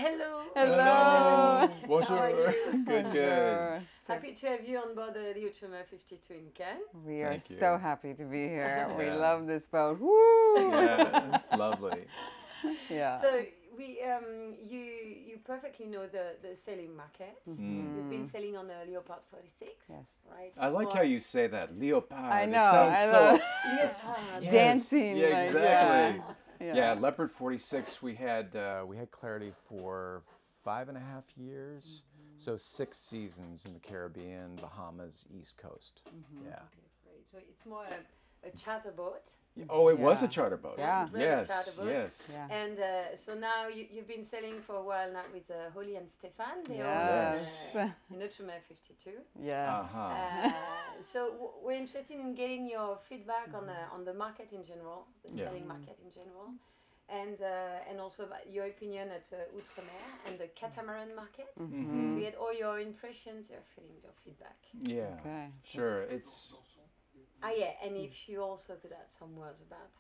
Hello. Hello. Bonjour. How are you? Good, good. Happy to have you on board the Outremer 52 in Cannes. We are Thank you. so happy to be here. We Yeah. love this boat. Woo! Yeah, it's lovely. Yeah. So you perfectly know the sailing market. You've been sailing on a Leopard 46, Yes. right? I like how you say that, Leopard. I know. It sounds I so love Yes. dancing. Yeah, like, exactly. Yeah. Yeah, Leopard 46. We had Clarity for 5.5 years, so 6 seasons in the Caribbean, Bahamas, East Coast. Yeah. Okay, great. So it's more a charter boat. Oh, it was a Yeah. charter boat. Yeah. Very Yes. charter boat. Yes. Yeah. And so now you've been sailing for a while now with Holly and Stefan. They Yes. are in Outremer 52. Yeah. Uh-huh. So we're interested in getting your feedback on the market in general, the Yeah. selling market in general, and also about your opinion at Outremer and the catamaran market. To get all your impressions, your feelings, your feedback. Yeah. Okay. Sure. It's Yeah, and if you also could add some words about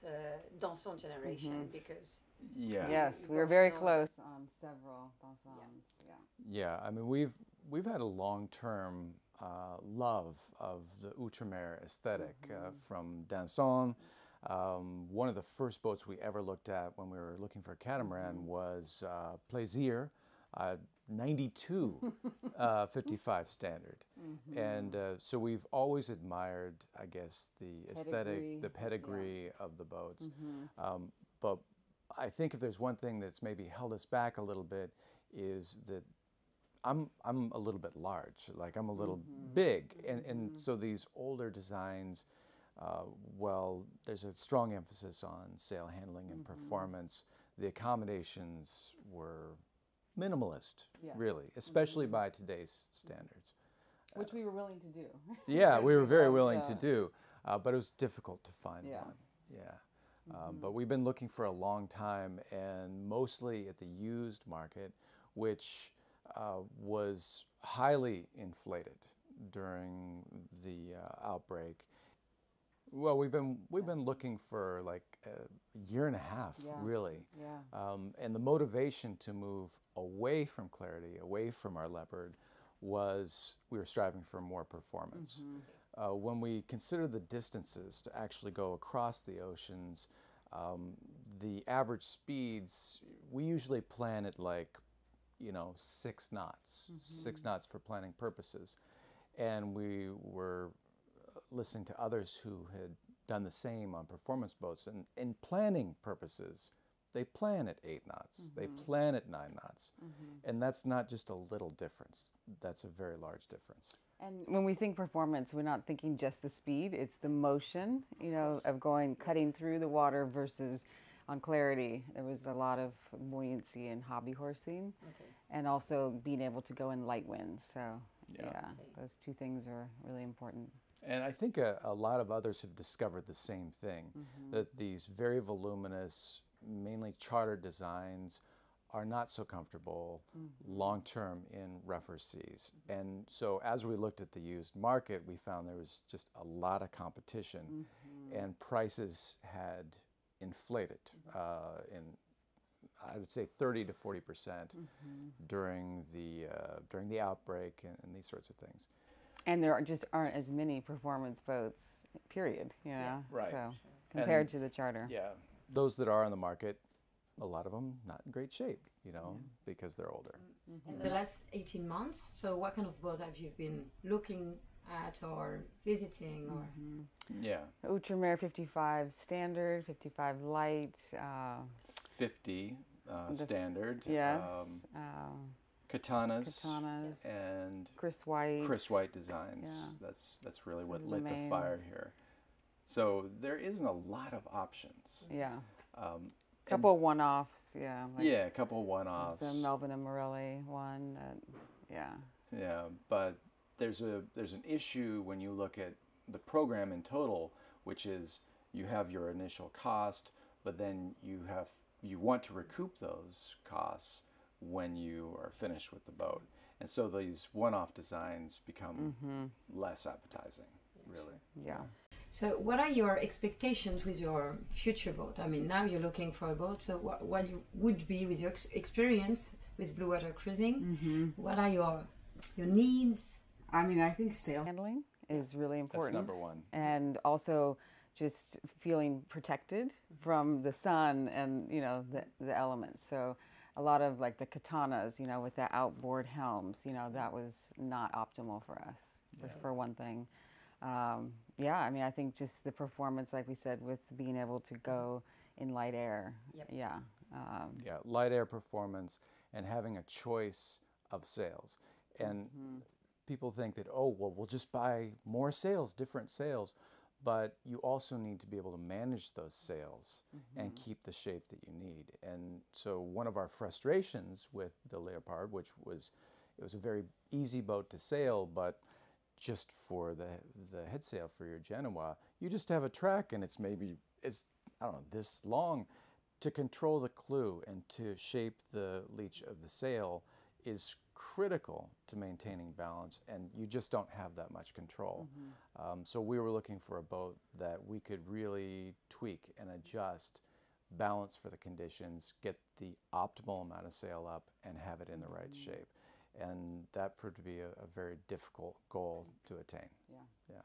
Dansant generation, because yeah. Yes, You we were both very know. close on several dansants. Yeah. Yeah, I mean we've had a long-term love of the Outremer aesthetic from Dansant. One of the first boats we ever looked at when we were looking for a catamaran was Plaisir, 92 55 standard, and so we've always admired, I guess, the aesthetic, the pedigree of the boats. But I think if there's one thing that's maybe held us back a little bit is that I'm a little bit large, like I'm a little big, and so these older designs, well, there's a strong emphasis on sail handling and performance. The accommodations were minimalist, really, especially by today's standards. Which we were willing to do. Yeah, we were very willing to do, but it was difficult to find Yeah. one. Yeah. But we've been looking for a long time, and mostly at the used market, which was highly inflated during the outbreak. Well, we've been looking for like a year and a half, really. Yeah. And the motivation to move away from Clarity, away from our Leopard, was we were striving for more performance. When we consider the distances to actually go across the oceans, the average speeds, we usually plan at like, 6 knots, 6 knots for planning purposes. And we were listening to others who had done the same on performance boats, and in planning purposes, they plan at 8 knots, they plan at 9 knots, and that's not just a little difference, that's a very large difference. And when we think performance, we're not thinking just the speed, it's the motion, of cutting through the water versus on Clarity. There was a lot of buoyancy and hobby horsing, and also being able to go in light winds. So, those two things are really important. And I think a lot of others have discovered the same thing, that these very voluminous, mainly charter designs are not so comfortable long-term in rougher seas. And so as we looked at the used market, we found there was just a lot of competition, and prices had inflated in, I would say, 30 to 40% during the outbreak and these sorts of things. And there just aren't as many performance boats, period, Right. So compared to the charter. Yeah, those that are on the market, a lot of them not in great shape, because they're older. in the last 18 months. So what kind of boat have you been looking at or visiting? Or Yeah. Outremer 55 standard, 55 light. 50 standard. Yes. Katanas. Katanas. And Chris White designs. Yeah. That's really what Those are lit the the main. fire here. So there isn't a lot of options. Yeah. A Couple one-offs, yeah. a couple of one-offs. The Melvin and Morelli one. Yeah. Yeah, but there's an issue when you look at the program in total, which is you have your initial cost, but then you want to recoup those costs when you are finished with the boat. And so these one-off designs become less appetizing, really. Yeah. So what are your expectations with your future boat? I mean, now you're looking for a boat, so what you would be, with your experience, with blue water cruising. What are your needs? I mean, I think sail handling is really important. That's number one. And also just feeling protected from the sun and, you know, the elements. So a lot of like the katanas, you know, with the outboard helms, you know, that was not optimal for us, for one thing. Yeah, I mean, I think just the performance, like we said, with being able to go in light air. Yeah. Yeah, light air performance and having a choice of sails. And people think that, oh, well, we'll just buy more sails, different sails. But you also need to be able to manage those sails and keep the shape that you need. And so one of our frustrations with the Leopard, which was, it was a very easy boat to sail, but just for the head sail for your Genoa, you just have a track and it's I don't know, this long. To control the clew and to shape the leach of the sail is critical to maintaining balance, and you just don't have that much control. So we were looking for a boat that we could really tweak and adjust, balance for the conditions, get the optimal amount of sail up, and have it in the right shape. And that proved to be a very difficult goal to attain. Yeah.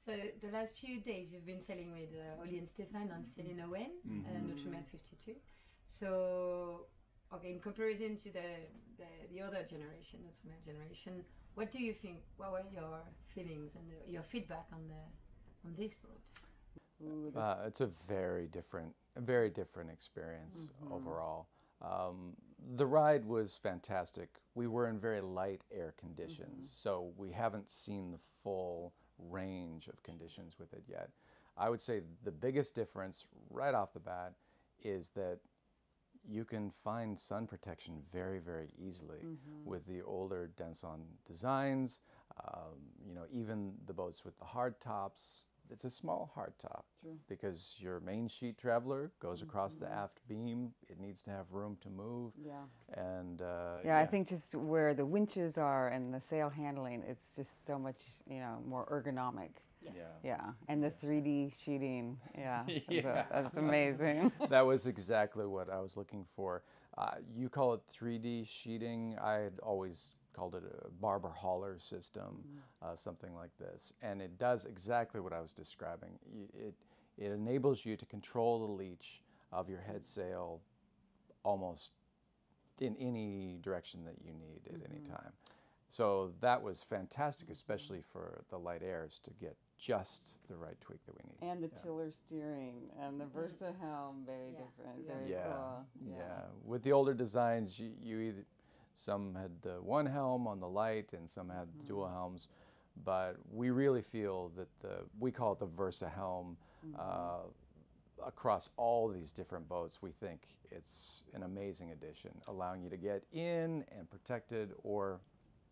So the last few days you've been sailing with Oli and Stefan on Céline Owen and Outremer 52. So, okay, in comparison to the other generation, Outremer generation, what do you think? What were your feelings and your feedback on this boat? It's a very different experience overall. The ride was fantastic. We were in very light air conditions, so we haven't seen the full range of conditions with it yet. I would say the biggest difference right off the bat is that you can find sun protection very, very easily with the older Denson designs. You know, even the boats with the hard tops, it's a small hard top because your main sheet traveler goes across the aft beam. It needs to have room to move. And I think just where the winches are and the sail handling, it's just so much, you know, more ergonomic. And the 3D sheeting, that's amazing. That was exactly what I was looking for. You call it 3D sheeting. I had always called it a Barber Hauler system, something like this. And it does exactly what I was describing. It enables you to control the leach of your head sail almost in any direction that you need at any time. So that was fantastic, especially for the light airs, to get just the right tweak that we need. And the tiller steering and the Versa helm, very different, very cool. With the older designs, you either, some had one helm on the light and some had dual helms, but we really feel that we call it the Versa helm, across all these different boats. We think it's an amazing addition, allowing you to get in and protected or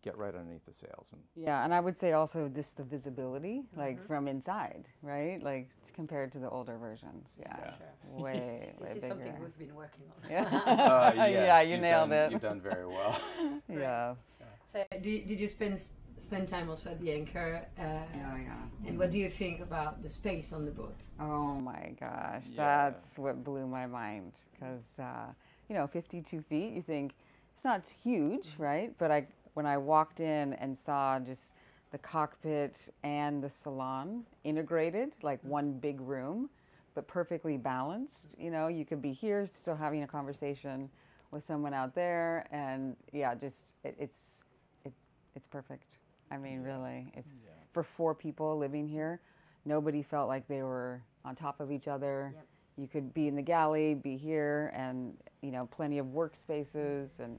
get right underneath the sails. And I would say also just the visibility, like from inside, right? Like compared to the older versions. Way this is bigger. something we've been working on. Yes, you nailed it. You've done very well. So did you spend time also at the anchor? And what do you think about the space on the boat? Oh my gosh, that's what blew my mind. Because, you know, 52 feet, you think it's not huge, right? But when I walked in and saw just the cockpit and the salon integrated, like one big room, but perfectly balanced. You know, you could be here still having a conversation with someone out there, and just it's perfect. I mean, really, it's for 4 people living here. Nobody felt like they were on top of each other. You could be in the galley, be here, and you know, plenty of workspaces, and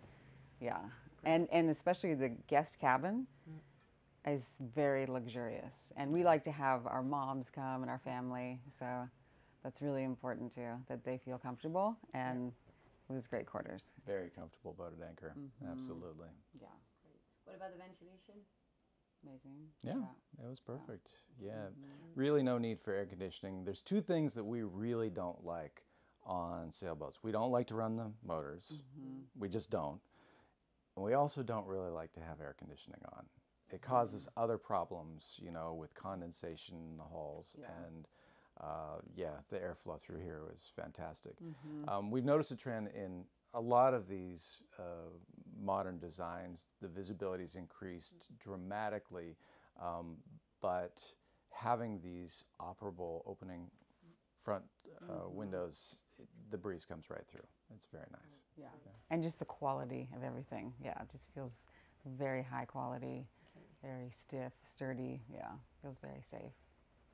and especially the guest cabin is very luxurious. And we like to have our moms come and our family, so that's really important too, that they feel comfortable, and it was great quarters. Very comfortable boat at anchor, absolutely. What about the ventilation? Amazing. It was perfect. Really no need for air conditioning. There's 2 things that we really don't like on sailboats. We don't like to run the motors. We just don't. And we also don't really like to have air conditioning on. It causes other problems, you know, with condensation in the hulls. And the airflow through here was fantastic. We've noticed a trend in a lot of these modern designs, the visibility is increased dramatically, but having these operable opening front windows, the breeze comes right through. It's very nice. Yeah. And just the quality of everything. Yeah, it just feels very high quality, very stiff, sturdy. Yeah, feels very safe.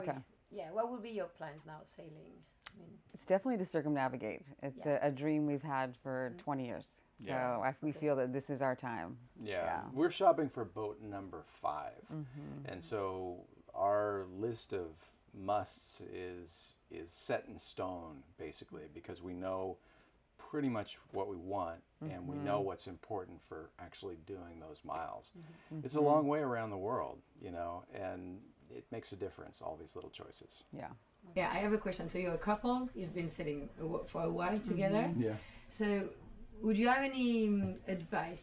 Okay. Yeah, what would be your plans now sailing? I mean, It's definitely to circumnavigate. It's a dream we've had for 20 years. Yeah. So we feel that this is our time. Yeah. We're shopping for boat number 5. And so our list of musts is set in stone, basically, because we know pretty much what we want and we know what's important for actually doing those miles. It's a long way around the world, you know, and it makes a difference, all these little choices. Yeah. Yeah, I have a question. So you're a couple, you've been sailing for a while together. Yeah. So would you have any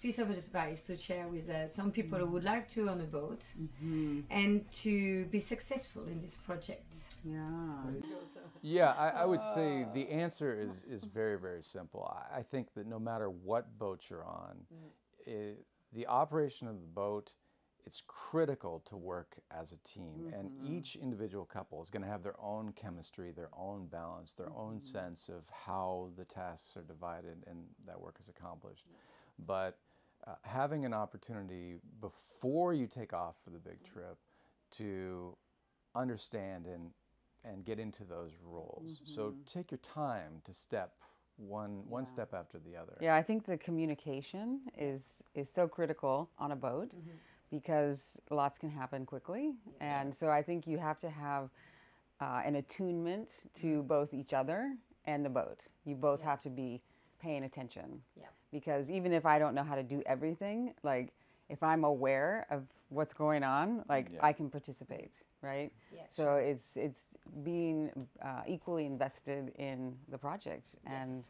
piece of advice to share with some people who would like to own a boat and to be successful in this project? Yeah. I would say the answer is very, very simple. I think that no matter what boat you're on, the operation of the boat, it's critical to work as a team, and each individual couple is going to have their own chemistry, their own balance, their own sense of how the tasks are divided and that work is accomplished. But having an opportunity before you take off for the big trip to understand and get into those roles. So take your time to step one step after the other. Yeah, I think the communication is so critical on a boat. Because lots can happen quickly. And so I think you have to have an attunement to both each other and the boat. You both have to be paying attention. Because even if I don't know how to do everything, like if I'm aware of what's going on, like I can participate, right? So it's being equally invested in the project and,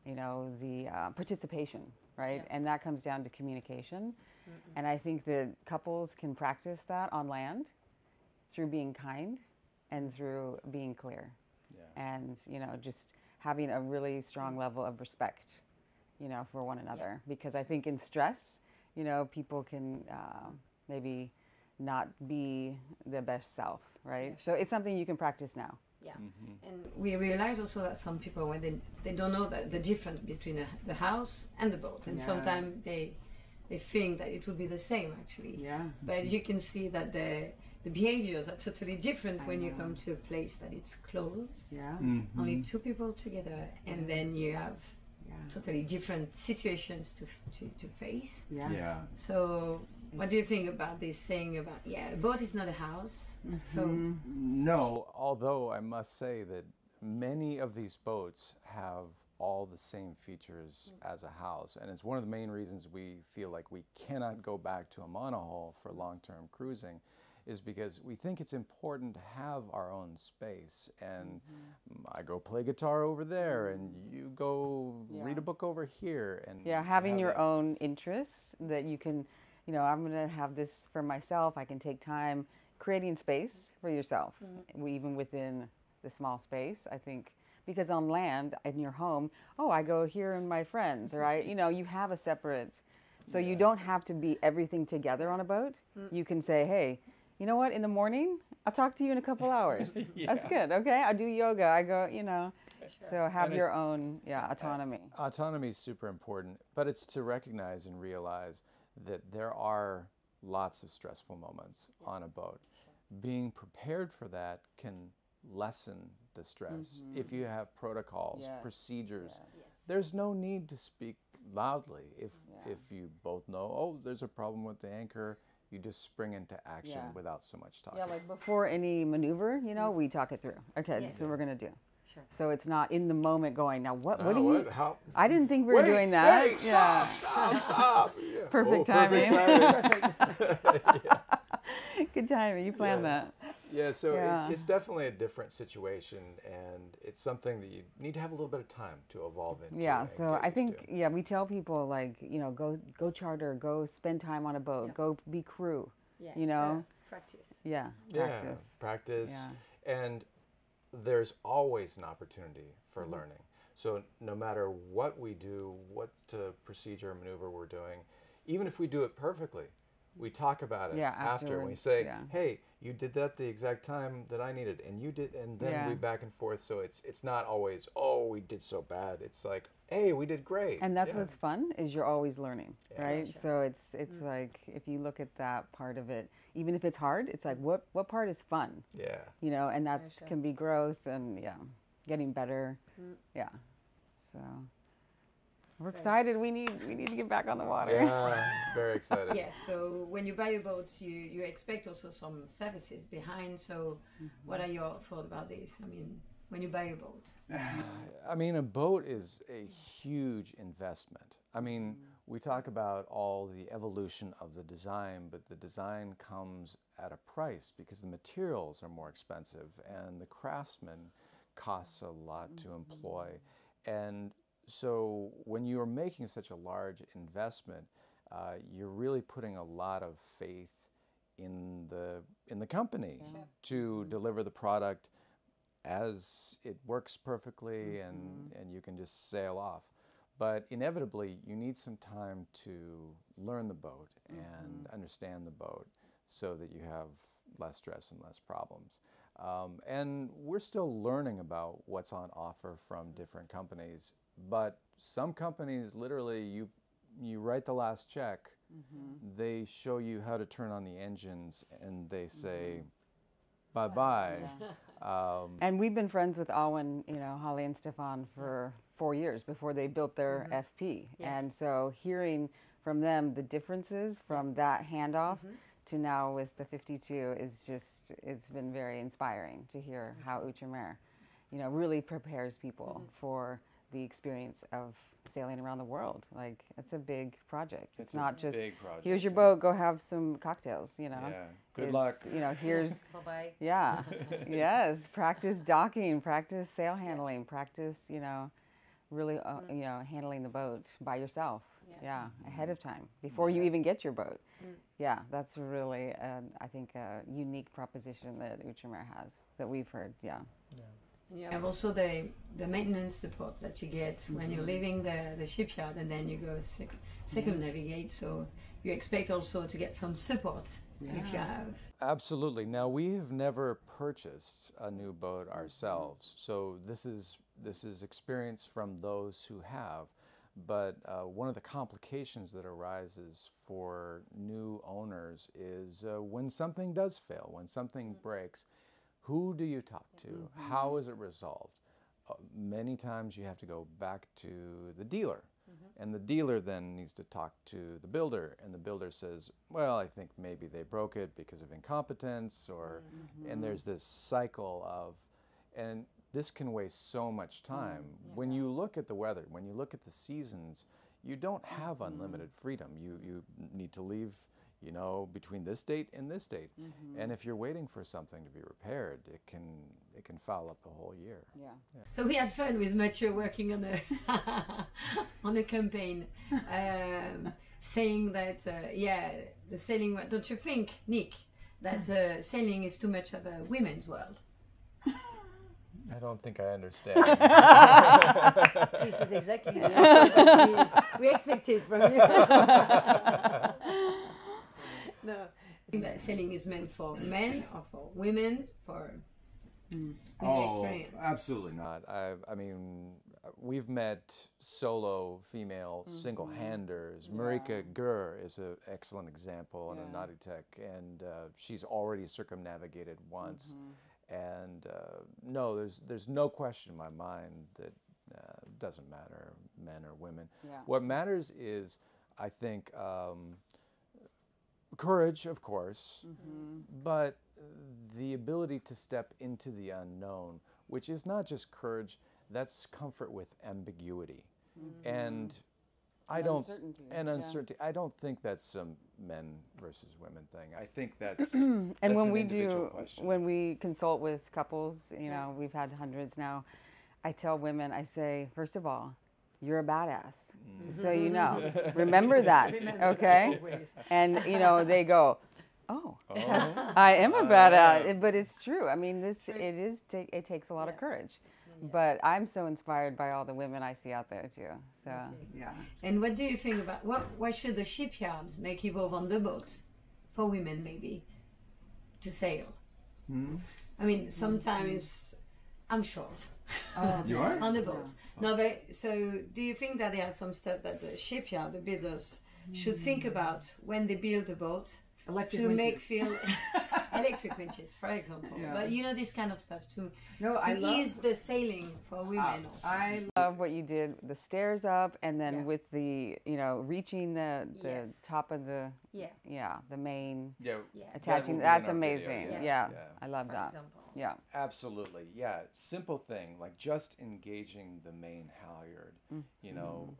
you know, the participation, right? And that comes down to communication. And I think that couples can practice that on land through being kind and through being clear. And, you know, just having a really strong level of respect, you know, for one another. Because I think in stress, you know, people can maybe not be the best self, right? So it's something you can practice now. And we realize also that some people, when they don't know the difference between the house and the boat, and sometimes they think that it would be the same actually. But you can see that the behaviors are totally different when you come to a place that it's closed. Only 2 people together, and then you have totally different situations to face. So what do you think about this saying about a boat is not a house? So no, although I must say that many of these boats have all the same features as a house, and it's one of the main reasons we feel like we cannot go back to a monohull for long-term cruising, is because we think it's important to have our own space, and I go play guitar over there and you go read a book over here, and having your own interests that you can, you know, I'm going to have this for myself. I can take time creating space for yourself, even within the small space, I think. Because on land, in your home, I go here and my friends, or you know, you have a separate, so you don't have to be everything together on a boat. You can say, hey, you know what, in the morning, I'll talk to you in a couple hours. That's good, okay? I do yoga, I go, you know. So have your own, autonomy. Autonomy is super important, but it's to recognize and realize that there are lots of stressful moments on a boat. Being prepared for that can lessen the stress. If you have protocols, procedures, there's no need to speak loudly. If you both know, there's a problem with the anchor, you just spring into action without so much talking. Yeah, like before any maneuver, you know, we talk it through. Okay, this is what we're going to do. So it's not in the moment going, now what do you, how? I didn't think we were doing that. Wait, stop. Perfect timing. Perfect timing. Good timing, you planned that. Yeah, so it's definitely a different situation, and it's something that you need to have a little bit of time to evolve into. Yeah, so I think, we tell people, like, you know, go charter, go spend time on a boat, go be crew, you know. Practice. Yeah, practice. And there's always an opportunity for learning. So no matter what we do, what procedure or maneuver we're doing, even if we do it perfectly, we talk about it after. When we say, hey, you did that the exact time that I needed, and you did, and then we back and forth. So it's not always, oh, we did so bad. It's like, hey, we did great. And that's what's fun, is you're always learning, right? Sure. So it's like, if you look at that part of it, even if it's hard, it's like, what part is fun? Yeah. You know, and that can be growth and getting better. Yeah. So we're excited. We need to get back on the water. Yeah, very excited. Yes. So when you buy a boat, you expect also some services behind. So what are your thoughts about this? I mean, when you buy a boat. I mean, a boat is a huge investment. I mean, we talk about all the evolution of the design, but the design comes at a price because the materials are more expensive and the craftsman costs a lot to employ. And so when you're making such a large investment, you're really putting a lot of faith in the company to deliver the product as it works perfectly and you can just sail off. But inevitably, you need some time to learn the boat and understand the boat so that you have less stress and less problems. And we're still learning about what's on offer from different companies. But some companies, literally, you write the last check, they show you how to turn on the engines, and they say, bye-bye. And we've been friends with Alwyn, Holly and Stefan for 4 years before they built their FP. And so hearing from them the differences from that handoff to now with the 52 is just, it's been very inspiring to hear how Outremer, really prepares people for the experience of sailing around the world. Like, it's a big project. It's not just, here's your boat, go have some cocktails, Yeah, good luck. Here's, Bye-bye. yes, practice docking, practice sail handling, practice, really, handling the boat by yourself. Ahead of time, before you even get your boat. Yeah, that's really, I think, a unique proposition that Outremer has, that we've heard, And you have also the maintenance support that you get when you're leaving the shipyard and then you go circumnavigate. So you expect also to get some support if you have. Absolutely. Now, we have never purchased a new boat ourselves, so this is experience from those who have. But one of the complications that arises for new owners is when something does fail, when something breaks, who do you talk to? How is it resolved? Many times you have to go back to the dealer, and the dealer then needs to talk to the builder, and the builder says, well, I think maybe they broke it because of incompetence, or and there's this cycle of, and this can waste so much time. When you look at the weather, when you look at the seasons, you don't have unlimited freedom. You need to leave, between this date and this date. And if you're waiting for something to be repaired, it can foul up the whole year. So we had fun with Mathieu working on a on a campaign, saying that the sailing. Don't you think, Nick, that sailing is too much of a women's world? I don't think I understand. This is exactly the answer we expected from you. No, I think that sailing is meant for men or for women, for experience. Absolutely not. I mean, we've met solo female single-handers. Marika Gurr is an excellent example in a naughty tech, and she's already circumnavigated once. And no, there's no question in my mind that it doesn't matter, men or women. What matters is, I think, courage, of course, but the ability to step into the unknown, which is not just courage, that's comfort with ambiguity. And uncertainty. I don't think that's a men versus women thing. I think that's and that's when we consult with couples, we've had hundreds now, I tell women, I say, first of all, you're a badass. So remember that, okay? And they go, oh, I am a badass. But it's true. I mean, it takes a lot of courage. But I'm so inspired by all the women I see out there too. So yeah. And what do you think about why should the shipyard make evolve on the boat for women maybe to sail? I mean, sometimes I'm short. You are? On the boat. No, but so do you think that there are some stuff that the shipyard, the builders, should think about when they build a boat Electric to winches. make feel electric winches, for example? Yeah. But you know, this kind of stuff to I love- ease the sailing for women. Also. I love what you did, the stairs up, and then Yeah. with the, reaching the Yes. top of the, Yeah. the main, Yeah, Yeah. attaching. will be That's in our video, amazing. yeah. Yeah. Yeah. I love For that. example. Yeah. Absolutely, yeah. Simple thing, like just engaging the main halyard. You know,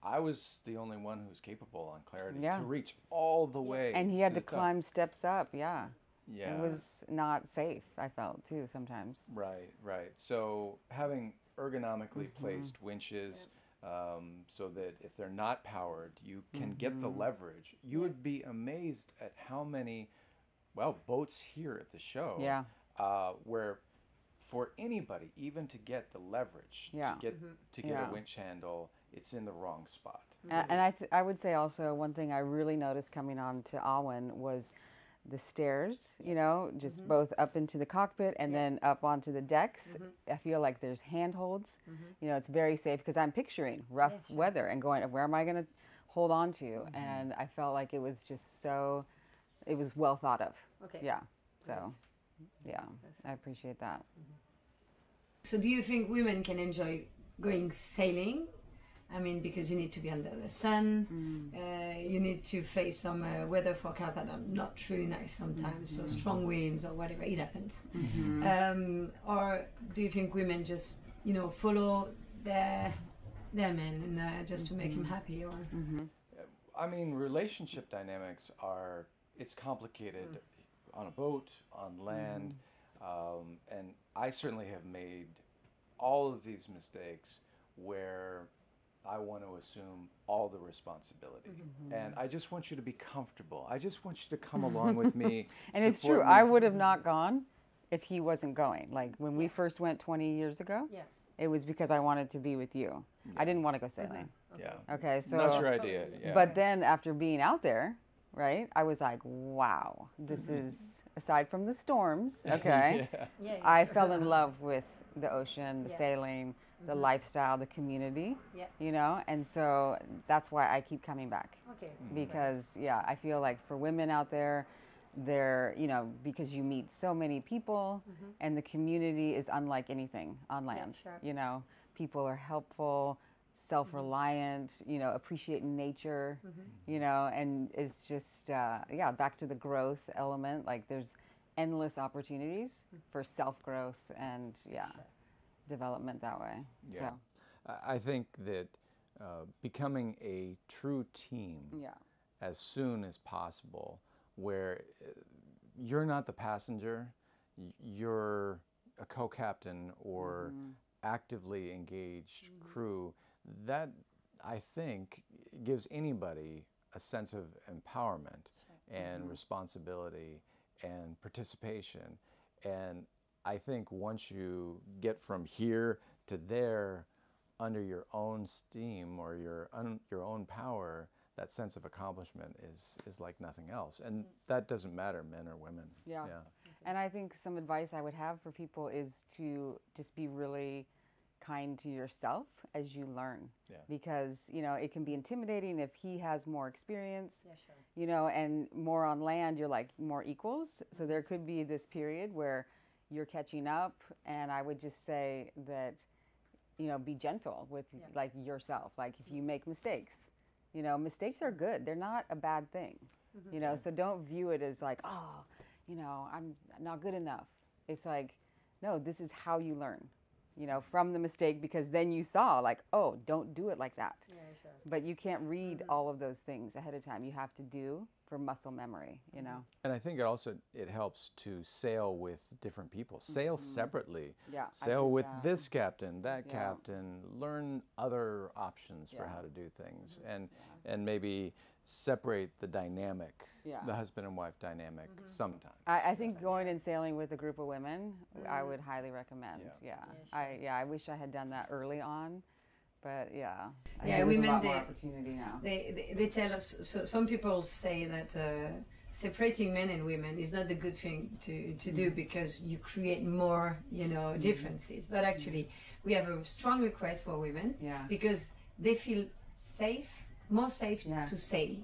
I was the only one who's capable on Clarity Yeah. to reach all the way. And he had to the top. climb steps up. Yeah. Yeah. It was not safe, I felt too sometimes. Right, right. So having ergonomically placed winches, so that if they're not powered, you can get the leverage. You would be amazed at how many, boats here at the show, Yeah. where for anybody, even to get the leverage, Yeah. to get Yeah. a winch handle, it's in the wrong spot. And I would say also one thing I really noticed coming on to Awen was the stairs, just both up into the cockpit and then up onto the decks. I feel like there's handholds. It's very safe because I'm picturing rough weather and going, where am I going to hold on to? And I felt like it was just it was well thought of. Okay. Yeah. So, yeah, I appreciate that. So do you think women can enjoy going sailing? I mean, because you need to be under the sun, you need to face some weather forecast that are not really nice sometimes, so strong winds or whatever, it happens. Or do you think women just, follow their men and just to make him happy? Or I mean, relationship dynamics it's complicated on a boat, on land, and I certainly have made all of these mistakes where I want to assume all the responsibility. And I just want you to be comfortable. I just want you to come along with me. And it's support true. me. I would have not gone if he wasn't going. Like when we first went 20 years ago, it was because I wanted to be with you. I didn't want to go sailing. Yeah. Okay, so That's your idea. Yeah. But then after being out there, right, I was like, wow, this is, aside from the storms, okay, I fell in love with the ocean, the sailing, the lifestyle, the community, and so that's why I keep coming back. okay, Because, I feel like for women out there, they're, because you meet so many people and the community is unlike anything on land. sure. People are helpful, self-reliant, appreciate nature, and it's just, back to the growth element. Like there's endless opportunities for self-growth and, development that way. Yeah. So, I think that becoming a true team as soon as possible, where you're not the passenger, you're a co-captain or actively engaged crew, that I think gives anybody a sense of empowerment and responsibility and participation. And I think once you get from here to there under your own steam or your own power, that sense of accomplishment is like nothing else. And that doesn't matter, men or women. Yeah. And I think some advice I would have for people is to just be really kind to yourself as you learn. Because, it can be intimidating if he has more experience, and more on land, you're like more equals. So there could be this period where you're catching up, and I would just say that, be gentle with like yourself. Like if you make mistakes, mistakes are good. They're not a bad thing, so don't view it as like, I'm not good enough. It's like, no, this is how you learn, from the mistake, because then you saw like, oh, don't do it like that. But you can't read all of those things ahead of time. You have to do for muscle memory, And I think it helps to sail with different people. Sail separately. I Sail do with that. this captain, that captain. Learn other options for how to do things, and maybe separate the dynamic, Yeah. the husband and wife dynamic sometimes. I think going and sailing with a group of women, I would highly recommend. I wish I had done that early on, but I think there's a lot more opportunity now. They tell us, so some people say that separating men and women is not a good thing to do because you create more, differences. But actually, we have a strong request for women because they feel safe, more safe to say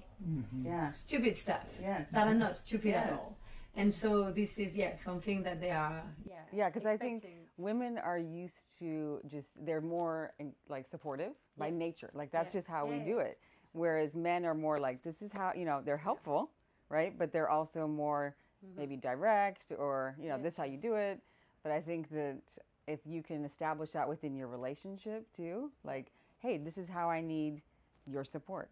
stupid stuff that are not stupid at all. And so this is something that they are because I think women are used to they're more like supportive by nature, like that's just how we do it, whereas men are more like, this is how, they're helpful, right, but they're also more maybe direct, or this is how you do it. But I think that if you can establish that within your relationship too, like, hey, this is how I need your support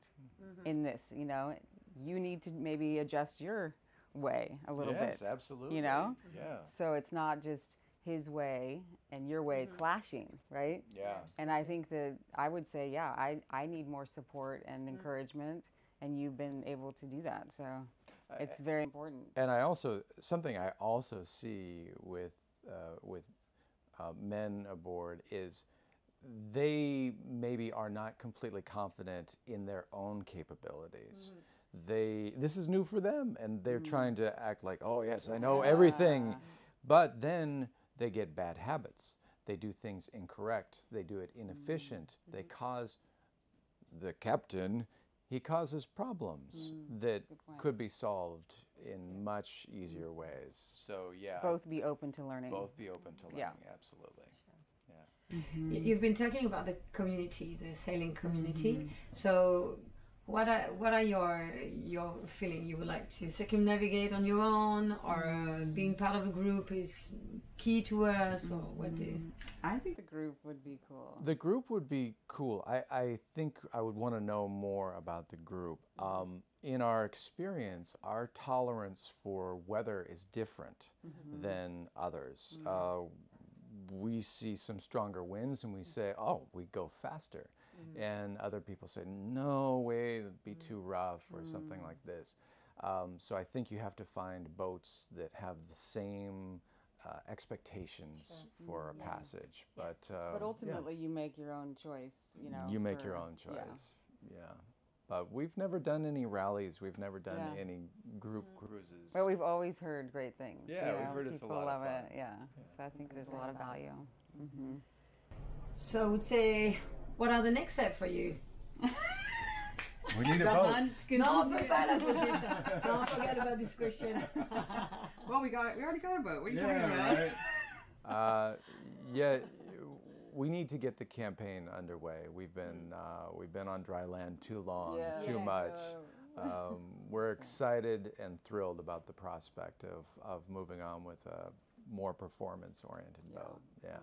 in this, you need to maybe adjust your way a little bit. Yes, absolutely. So it's not just his way and your way clashing, right? Yeah. And I think that I would say, I need more support and encouragement, and you've been able to do that. So it's very important. And something I also see with men aboard is they maybe are not completely confident in their own capabilities. This is new for them, and they're trying to act like, oh yes, I know everything. But then they get bad habits. They do things incorrect. They do it inefficient. They cause the captain, he causes problems that could be solved in much easier ways. So both be open to learning. Both be open to learning, absolutely. You've been talking about the community, the sailing community. So what are your feeling? You would like to circumnavigate on your own, or being part of a group is key to us, or what do you? I think the group would be cool. The group would be cool. I think I would want to know more about the group. In our experience, our tolerance for weather is different than others. We see some stronger winds and we say, oh, we go faster. And other people say, no way, it'd be too rough or something like this. So I think you have to find boats that have the same expectations for a passage. But ultimately you make your own choice, You make your own choice, But we've never done any rallies. We've never done any group cruises. But we've always heard great things. Yeah, we've heard it's a lot of fun. People love it, So I think there's a lot of value. So I would say, what are the next steps for you? We need a boat. No, prepare poser ça. Don't forget about this question. Well, we already got a boat. What are you talking about? Right. We need to get the campaign underway. We've been on dry land too long, too much. We're excited and thrilled about the prospect of moving on with a more performance-oriented boat. Okay.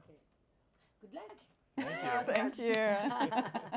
Good luck. Thank you. Thank you.